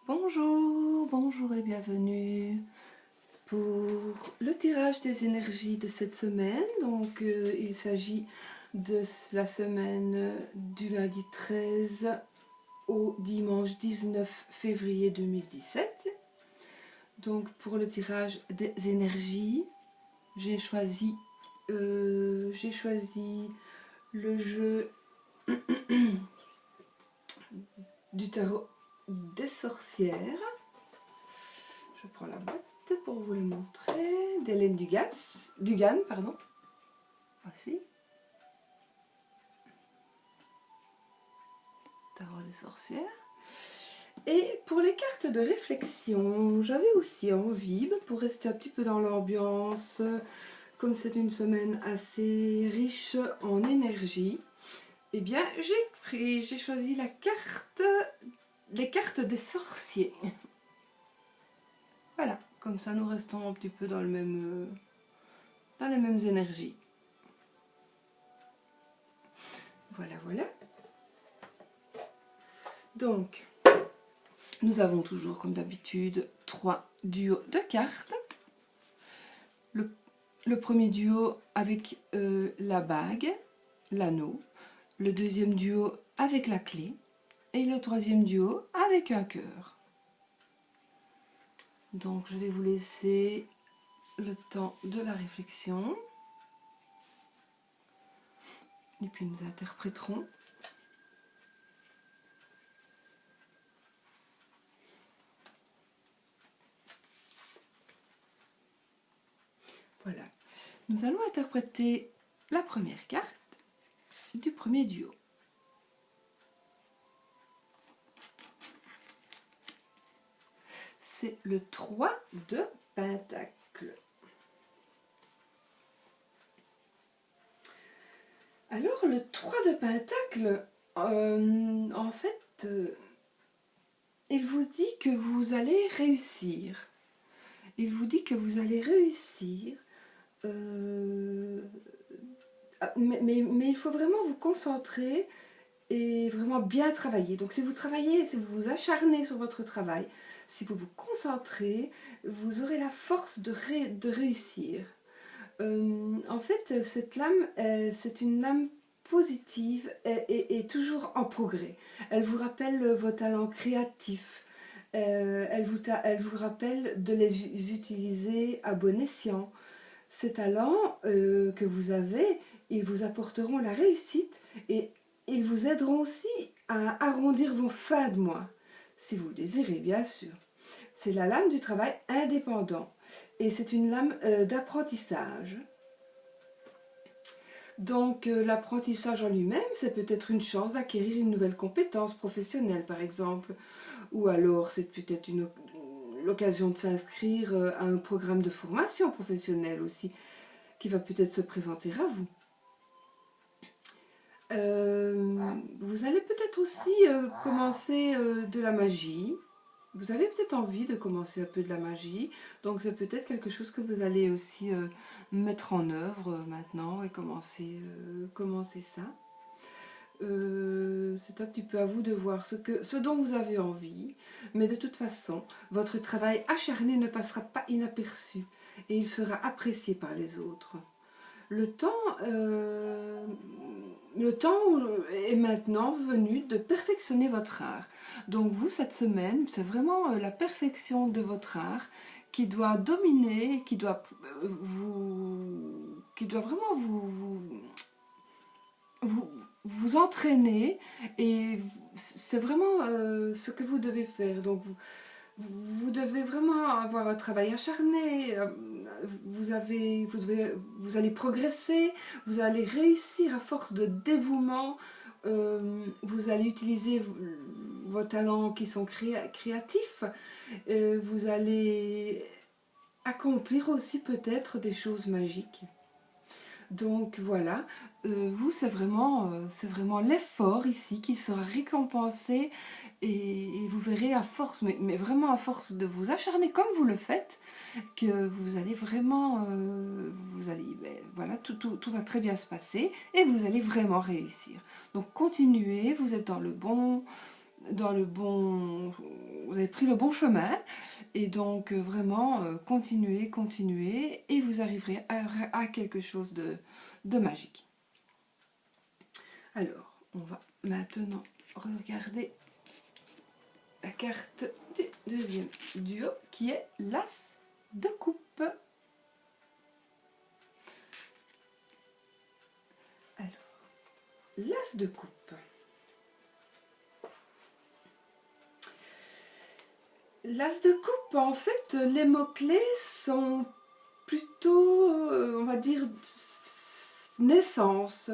Bonjour, bonjour et bienvenue pour le tirage des énergies de cette semaine. Donc il s'agit de la semaine du lundi 13 au dimanche 19 février 2017. Donc pour le tirage des énergies, j'ai choisi le jeu du tarot des sorcières. Je prends la boîte pour vous le montrer, d'Hélène Dugan, pardon. Voici. Tarot des sorcières. Et pour les cartes de réflexion, j'avais aussi envie, pour rester un petit peu dans l'ambiance, comme c'est une semaine assez riche en énergie, eh bien j'ai choisi les cartes des sorciers. Voilà, comme ça nous restons un petit peu dans les mêmes énergies. Voilà, voilà. Donc, nous avons toujours, comme d'habitude, 3 duos de cartes. Le premier duo avec la bague, l'anneau. Le deuxième duo avec la clé. Et le troisième duo avec un cœur. Donc, je vais vous laisser le temps de la réflexion. Et puis, nous interpréterons. Voilà. Nous allons interpréter la première carte du premier duo. C'est le 3 de Pentacle. Alors, le 3 de Pentacle, en fait, il vous dit que vous allez réussir. Il vous dit que vous allez réussir. Mais il faut vraiment vous concentrer et vraiment bien travailler. Donc si vous travaillez, si vous vous acharnez sur votre travail, si vous vous concentrez, vous aurez la force de réussir. En fait, cette lame, c'est une lame positive et toujours en progrès. Elle vous rappelle vos talents créatifs. Elle vous rappelle de les utiliser à bon escient. Ces talents que vous avez, ils vous apporteront la réussite et ils vous aideront aussi à arrondir vos fins de mois, si vous le désirez bien sûr. C'est la lame du travail indépendant et c'est une lame d'apprentissage. Donc l'apprentissage en lui-même, c'est peut-être une chance d'acquérir une nouvelle compétence professionnelle par exemple, ou alors c'est peut-être l'occasion de s'inscrire à un programme de formation professionnelle aussi, qui va peut-être se présenter à vous. Vous allez peut-être aussi commencer de la magie. Vous avez peut-être envie de commencer un peu de la magie. Donc c'est peut-être quelque chose que vous allez aussi mettre en œuvre maintenant et commencer ça. C'est un petit peu à vous de voir ce dont vous avez envie. Mais de toute façon, votre travail acharné ne passera pas inaperçu et il sera apprécié par les autres. Le temps est maintenant venu de perfectionner votre art. Donc vous, cette semaine, c'est vraiment la perfection de votre art qui doit dominer, qui doit vraiment vous entraîner, et c'est vraiment ce que vous devez faire. Donc vous devez vraiment avoir un travail acharné, vous allez progresser, vous allez réussir à force de dévouement, vous allez utiliser vos talents qui sont créatifs, vous allez accomplir aussi peut-être des choses magiques. Donc voilà, vous c'est vraiment l'effort ici qui sera récompensé et vous verrez à force, mais vraiment à force de vous acharner comme vous le faites, que vous allez vraiment, voilà, tout va très bien se passer et vous allez vraiment réussir. Donc continuez, vous êtes dans le bon vous avez pris le bon chemin. Et donc, vraiment, continuez, continuez, et vous arriverez à quelque chose de magique. Alors, on va maintenant regarder la carte du deuxième duo, qui est l'As de coupe. Alors, l'As de coupe. L'As de coupe, en fait, les mots-clés sont plutôt, on va dire, naissance,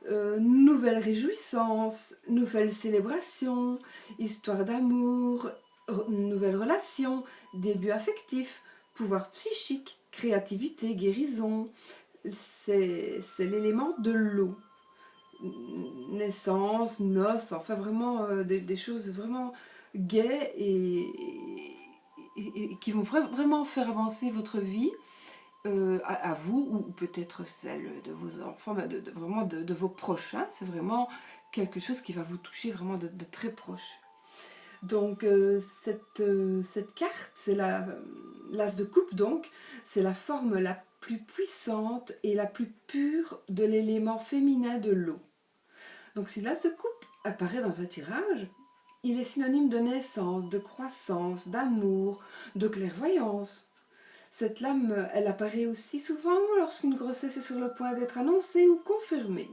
nouvelle réjouissance, nouvelle célébration, histoire d'amour, nouvelle relation, début affectif, pouvoir psychique, créativité, guérison. C'est l'élément de l'eau. Naissance, noces, enfin vraiment des choses vraiment gaies et qui vont vraiment faire avancer votre vie. À vous, ou peut-être celle de vos enfants, vraiment de vos prochains. C'est vraiment quelque chose qui va vous toucher vraiment de très proche. Donc cette carte, c'est l'As de coupe, donc c'est la forme la plus puissante et la plus pure de l'élément féminin de l'eau. Donc si l'As de coupe apparaît dans un tirage, il est synonyme de naissance, de croissance, d'amour, de clairvoyance. Cette lame, elle apparaît aussi souvent lorsqu'une grossesse est sur le point d'être annoncée ou confirmée.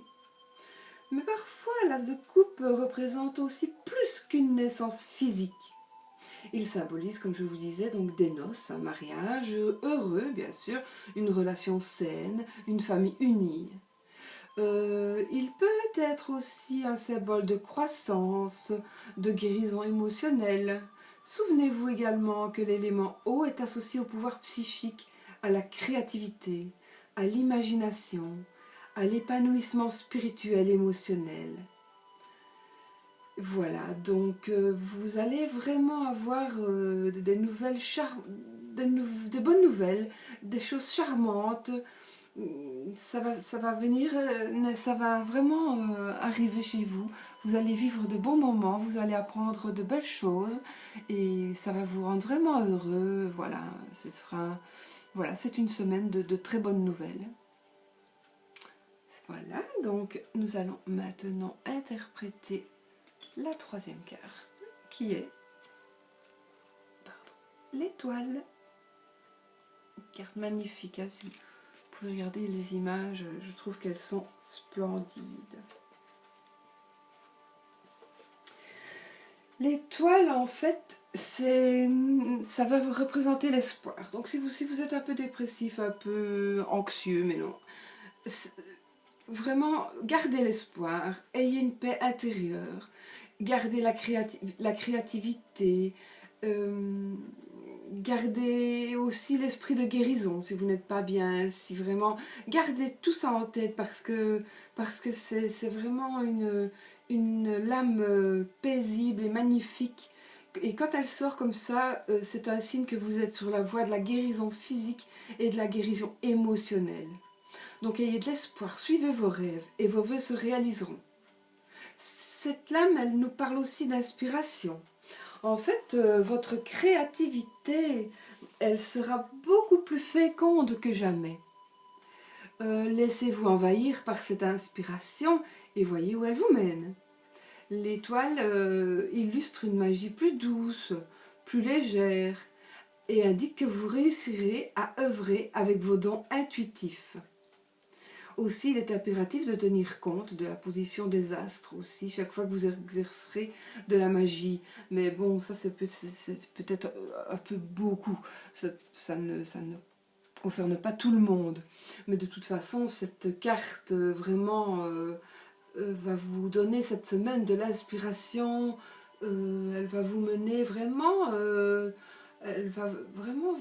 Mais parfois, l'As de coupe représente aussi plus qu'une naissance physique. Il symbolise, comme je vous disais, donc des noces, un mariage heureux, bien sûr, une relation saine, une famille unie. Il peut être aussi un symbole de croissance, de guérison émotionnelle. Souvenez-vous également que l'élément eau est associé au pouvoir psychique, à la créativité, à l'imagination, à l'épanouissement spirituel et émotionnel. Voilà, donc vous allez vraiment avoir des nouvelles des bonnes nouvelles, des choses charmantes. Ça va venir, ça va vraiment arriver chez vous. Vous allez vivre de bons moments, vous allez apprendre de belles choses et ça va vous rendre vraiment heureux. Voilà, c'est une semaine de très bonnes nouvelles. Voilà, donc nous allons maintenant interpréter la troisième carte qui est l'étoile. Une carte magnifique, hein, si vous pouvez regarder les images, je trouve qu'elles sont splendides. L'étoile, en fait, ça va représenter l'espoir. Donc si vous êtes un peu dépressif, un peu anxieux, mais non, vraiment, gardez l'espoir, ayez une paix intérieure, gardez la créativité, gardez aussi l'esprit de guérison si vous n'êtes pas bien, si vraiment, gardez tout ça en tête parce que c'est vraiment une lame paisible et magnifique. Et quand elle sort comme ça, c'est un signe que vous êtes sur la voie de la guérison physique et de la guérison émotionnelle. Donc ayez de l'espoir, suivez vos rêves et vos vœux se réaliseront. Cette lame, elle nous parle aussi d'inspiration. En fait, votre créativité, elle sera beaucoup plus féconde que jamais. Laissez-vous envahir par cette inspiration et voyez où elle vous mène. L'étoile illustre une magie plus douce, plus légère et indique que vous réussirez à œuvrer avec vos dons intuitifs. Aussi, il est impératif de tenir compte de la position des astres aussi, chaque fois que vous exercerez de la magie. Mais bon, ça c'est peut-être un peu beaucoup, ça ne concerne pas tout le monde. Mais de toute façon, cette carte vraiment va vous donner cette semaine de l'inspiration, elle va vous mener vraiment... elle va vraiment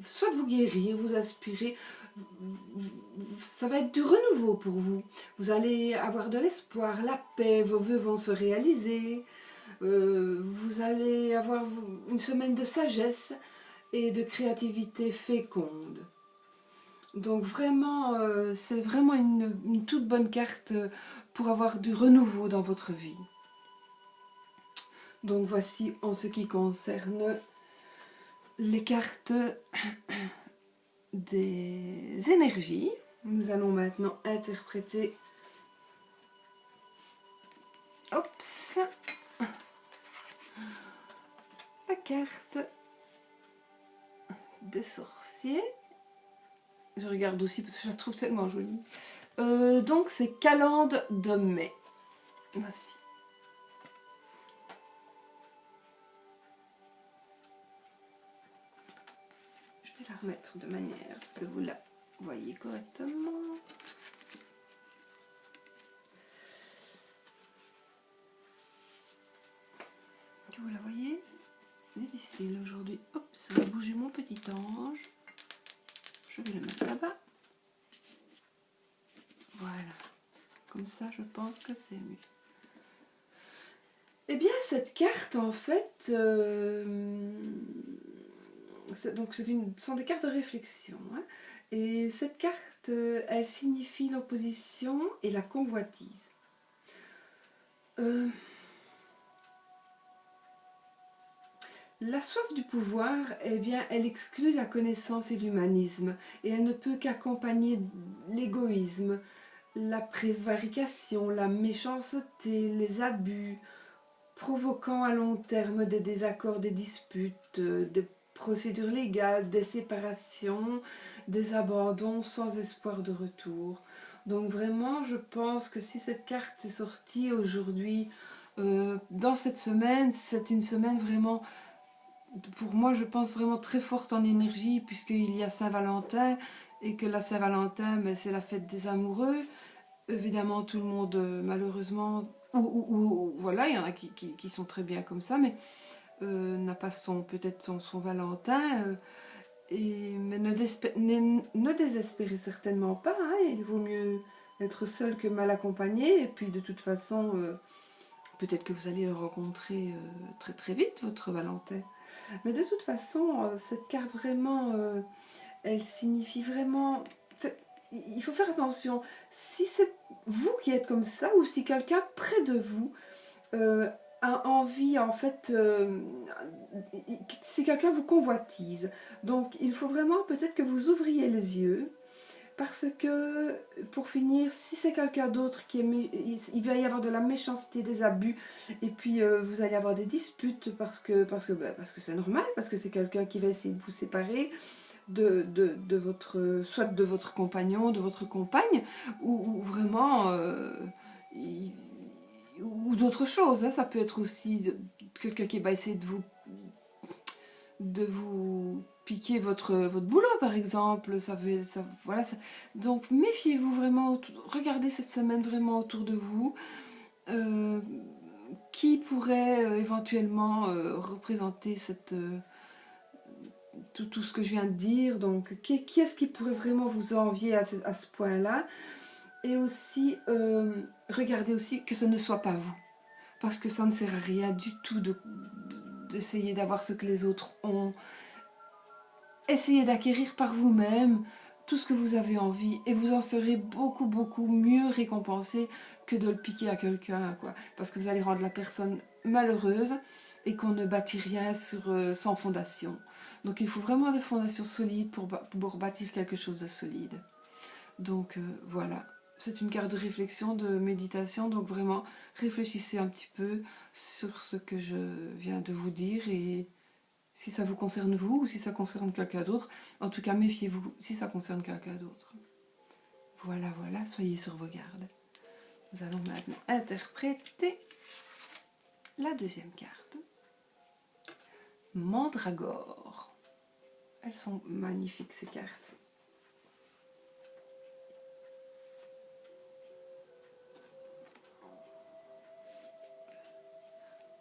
soit vous guérir, vous inspirer, ça va être du renouveau pour vous. Vous allez avoir de l'espoir, la paix, vos vœux vont se réaliser, vous allez avoir une semaine de sagesse et de créativité féconde. Donc vraiment, c'est vraiment une toute bonne carte pour avoir du renouveau dans votre vie. Donc voici en ce qui concerne les cartes des énergies. Nous allons maintenant interpréter Ops, la carte des sorciers. Je regarde aussi parce que je la trouve tellement jolie. Donc c'est Calende de mai. Voici. Je vais la remettre de manière à ce que vous la voyez correctement. Que vous la voyez? Difficile aujourd'hui. Hop, ça va bouger mon petit ange. Je vais le mettre là-bas. Voilà. Comme ça, je pense que c'est mieux. Eh bien, cette carte, en fait, donc ce sont des cartes de réflexion. Hein, et cette carte, elle signifie l'opposition et la convoitise. La soif du pouvoir, eh bien, elle exclut la connaissance et l'humanisme, et elle ne peut qu'accompagner l'égoïsme, la prévarication, la méchanceté, les abus, provoquant à long terme des désaccords, des disputes, des procédures légales, des séparations, des abandons sans espoir de retour. Donc vraiment, je pense que si cette carte est sortie aujourd'hui, dans cette semaine, c'est une semaine vraiment... Pour moi, je pense vraiment très forte en énergie, puisqu'il y a Saint-Valentin, et que la Saint-Valentin, c'est la fête des amoureux. Évidemment, tout le monde, malheureusement, voilà, il y en a qui sont très bien comme ça, mais n'a pas peut-être son Valentin. Mais ne désespérez certainement pas, hein, il vaut mieux être seul que mal accompagné, et puis de toute façon, peut-être que vous allez le rencontrer très très vite, votre Valentin. Mais de toute façon, cette carte vraiment, elle signifie vraiment... Il faut faire attention. Si c'est vous qui êtes comme ça, ou si quelqu'un près de vous a envie, en fait, si quelqu'un vous convoitise. Donc, il faut vraiment peut-être que vous ouvriez les yeux. Parce que, pour finir, si c'est quelqu'un d'autre qui est... Il va y avoir de la méchanceté, des abus, et puis vous allez avoir des disputes parce que c'est normal, parce que c'est quelqu'un qui va essayer de vous séparer de votre... soit de votre compagnon, de votre compagne, ou vraiment... ou d'autres choses, hein. Ça peut être aussi quelqu'un qui va essayer de vous piquer votre boulot par exemple, voilà, donc méfiez-vous vraiment, regardez cette semaine vraiment autour de vous, qui pourrait éventuellement représenter tout ce que je viens de dire, donc qui est-ce qui pourrait vraiment vous envier à ce point-là, et aussi regardez aussi que ce ne soit pas vous, parce que ça ne sert à rien du tout d'essayer d'avoir ce que les autres ont. Essayez d'acquérir par vous-même tout ce que vous avez envie, et vous en serez beaucoup beaucoup mieux récompensé que de le piquer à quelqu'un, quoi. Parce que vous allez rendre la personne malheureuse, et qu'on ne bâtit rien sans fondation. Donc il faut vraiment des fondations solides pour bâtir quelque chose de solide. Donc voilà, c'est une carte de réflexion, de méditation, donc vraiment réfléchissez un petit peu sur ce que je viens de vous dire, et si ça vous concerne vous, ou si ça concerne quelqu'un d'autre. En tout cas, méfiez-vous si ça concerne quelqu'un d'autre. Voilà, voilà, soyez sur vos gardes. Nous allons maintenant interpréter la deuxième carte. Mandragore. Elles sont magnifiques, ces cartes.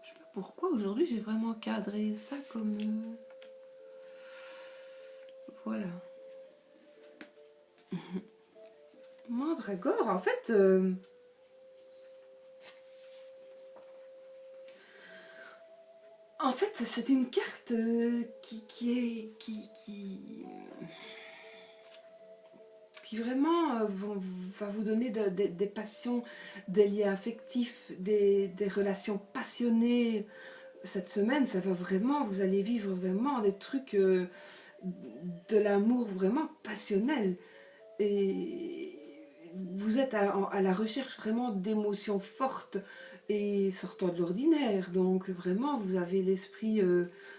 Je sais pas pourquoi aujourd'hui j'ai vraiment cadré ça comme... Voilà. Mandragore, en fait... En fait, c'est une carte qui vraiment va vous donner des passions, des liens affectifs, des relations passionnées. cette semaine, ça va vraiment, vous allez vivre vraiment des trucs, de l'amour vraiment passionnel. Et vous êtes à la recherche vraiment d'émotions fortes et sortant de l'ordinaire. Donc vraiment, vous avez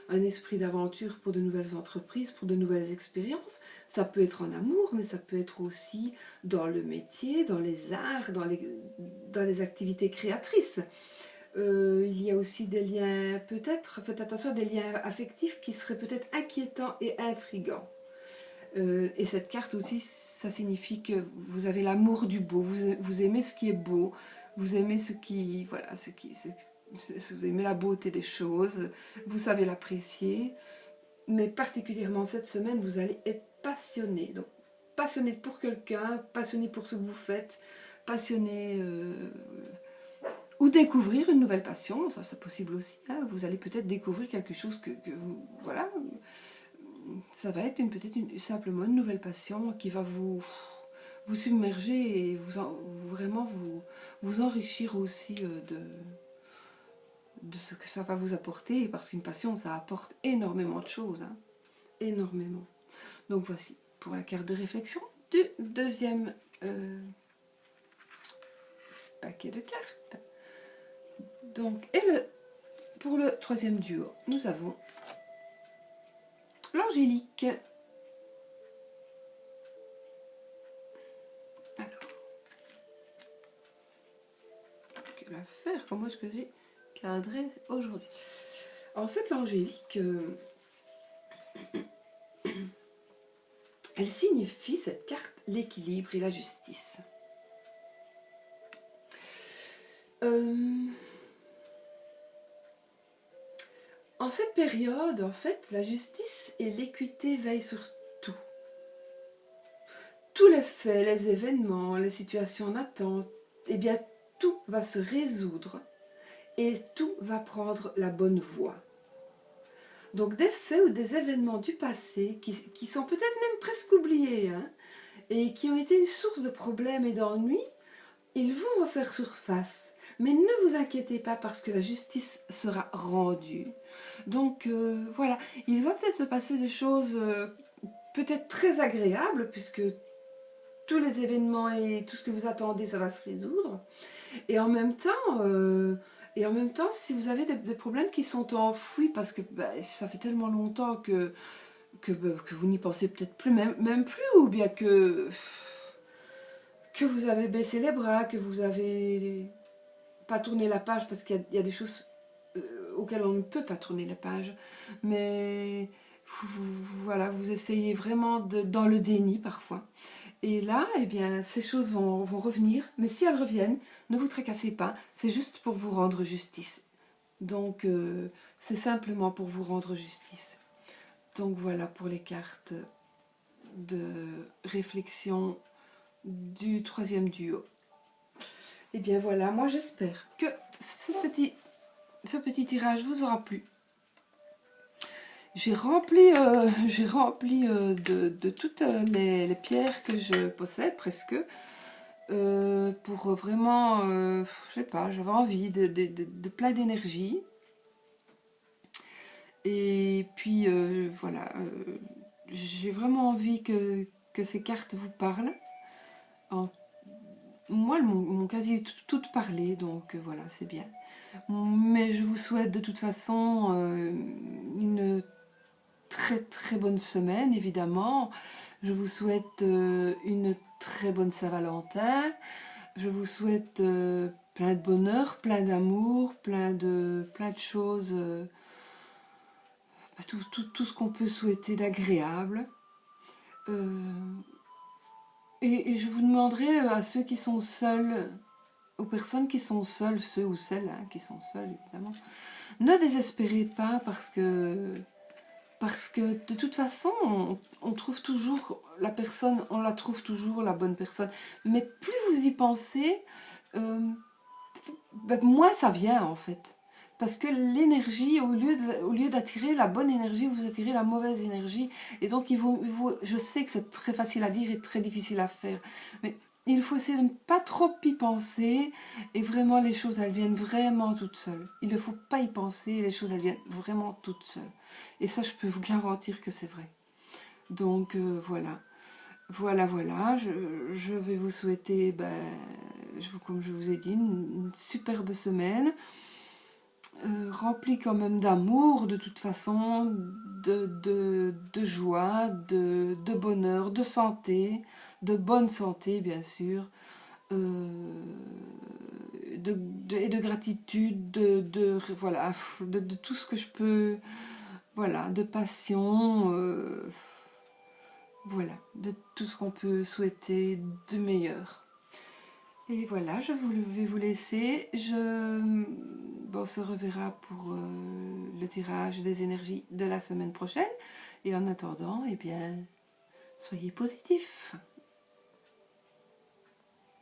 un esprit d'aventure pour de nouvelles entreprises, pour de nouvelles expériences. Ça peut être en amour, mais ça peut être aussi dans le métier, dans les arts, dans les activités créatrices. Il y a aussi des liens, peut-être, faites attention, des liens affectifs qui seraient peut-être inquiétants et intrigants. Et cette carte aussi, ça signifie que vous avez l'amour du beau, vous aimez ce qui est beau, vous aimez voilà, vous aimez la beauté des choses, vous savez l'apprécier, mais particulièrement cette semaine, vous allez être passionné. Donc, passionné pour quelqu'un, passionné pour ce que vous faites, passionné, ou découvrir une nouvelle passion, ça c'est possible aussi. Hein. Vous allez peut-être découvrir quelque chose que vous, voilà, ça va être simplement une nouvelle passion qui va vous submerger et vraiment vous enrichir aussi de ce que ça va vous apporter, parce qu'une passion, ça apporte énormément de choses, hein, énormément. Donc voici pour la carte de réflexion du deuxième paquet de cartes. Donc, pour le troisième duo, nous avons l'angélique. Alors, quelle affaire, comment est-ce que j'ai cadré aujourd'hui? En fait, l'angélique, elle signifie, cette carte, l'équilibre et la justice. En cette période, en fait, la justice et l'équité veillent sur tout. Tous les faits, les événements, les situations en attente, eh bien, tout va se résoudre et tout va prendre la bonne voie. Donc, des faits ou des événements du passé qui sont peut-être même presque oubliés, hein, et qui ont été une source de problèmes et d'ennuis, ils vont refaire surface. Mais ne vous inquiétez pas, parce que la justice sera rendue. Donc voilà, il va peut-être se passer des choses peut-être très agréables, puisque tous les événements et tout ce que vous attendez, ça va se résoudre. Et en même temps, si vous avez des problèmes qui sont enfouis, parce que ça fait tellement longtemps que vous n'y pensez peut-être plus, même plus, ou bien que vous avez baissé les bras, que vous avez pas tourné la page, parce qu'il y a des choses auxquelles on ne peut pas tourner la page, mais voilà, vous essayez vraiment dans le déni parfois. Et là, eh bien, ces choses vont revenir, mais si elles reviennent, ne vous tracassez pas, c'est juste pour vous rendre justice. Donc, c'est simplement pour vous rendre justice. Donc voilà pour les cartes de réflexion du troisième duo. Et bien voilà, moi j'espère que ce petit tirage vous aura plu. J'ai rempli de toutes les pierres que je possède, presque, pour vraiment, je sais pas, j'avais envie de plein d'énergie. Et puis voilà, j'ai vraiment envie que ces cartes vous parlent. Moi, elles m'ont quasi toutes parlé, donc voilà, c'est bien. Mais je vous souhaite de toute façon une très très bonne semaine, évidemment. Je vous souhaite une très bonne Saint-Valentin. Je vous souhaite plein de bonheur, plein d'amour, plein de choses, tout ce qu'on peut souhaiter d'agréable. Et je vous demanderai à ceux qui sont seuls, aux personnes qui sont seules, ceux ou celles qui sont seules, évidemment, ne désespérez pas, parce que de toute façon, on trouve toujours la personne, on la trouve toujours, la bonne personne. Mais plus vous y pensez, moins ça vient, en fait. Parce que l'énergie, au lieu d'attirer la bonne énergie, vous attirez la mauvaise énergie. Et donc, je sais que c'est très facile à dire et très difficile à faire. Mais il faut essayer de ne pas trop y penser et vraiment les choses elles viennent vraiment toutes seules. Il ne faut pas y penser et les choses elles viennent vraiment toutes seules. Et ça je peux vous garantir que c'est vrai. Donc voilà. Voilà. Je vais vous souhaiter, comme je vous ai dit, une superbe semaine. Remplie quand même d'amour de toute façon, de joie, de bonheur, de santé, de bonne santé bien sûr, et de gratitude, voilà, de tout ce que je peux, voilà, de passion, voilà, de tout ce qu'on peut souhaiter de meilleur. Et voilà, vais vous laisser. On se reverra pour le tirage des énergies de la semaine prochaine. Et en attendant, eh bien, soyez positifs.